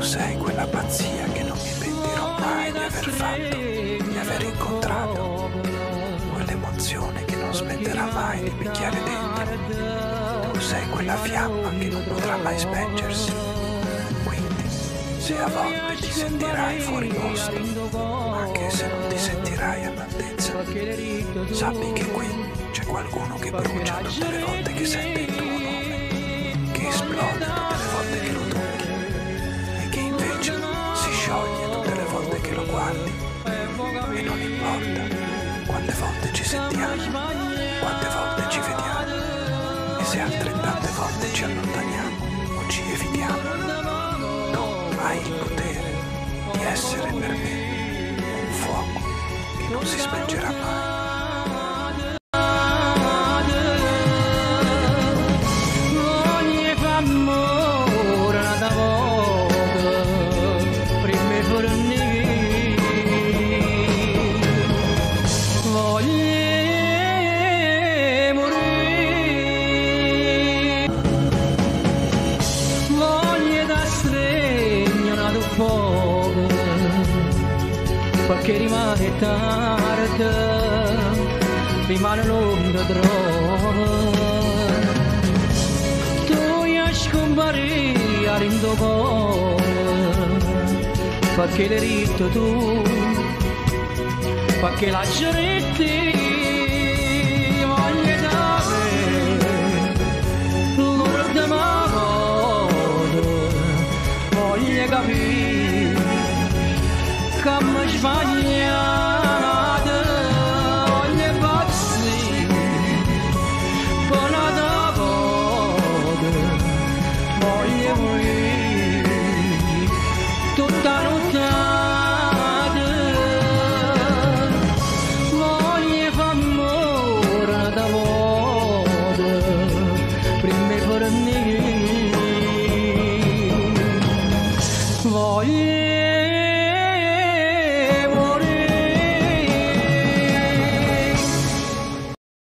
Sei quella pazzia che non mi pentirò mai di aver fatto, di aver incontrato, quell'emozione che non smetterà mai di picchiare dentro. Tu sei quella fiamma che non potrà mai spengersi. Quindi, se a volte ti sentirai fuori posto, anche se non ti sentirai all'altezza, sappi che qui c'è qualcuno che brucia tutte le volte che sente il tuo nome, che esplode tutte le volte che lo tocchi, che invece si scioglie tutte le volte che lo guardi. E non importa quante volte ci sentiamo, quante volte ci vediamo, e se altrettante volte ci allontaniamo o ci evitiamo, tu hai il potere di essere per me un fuoco che non si spengerà mai. Perché rimane tardi, rimane l'onda trova. Tu riesci a comparire a rindocore, perché l'hai ritto tu, perché la giretti voglio dare, l'ora di voglio capire che mi sbagliate, voglio pazzi, con la voce, voglio morire, tutta nottata, voglio far morire da voce, prima per negare.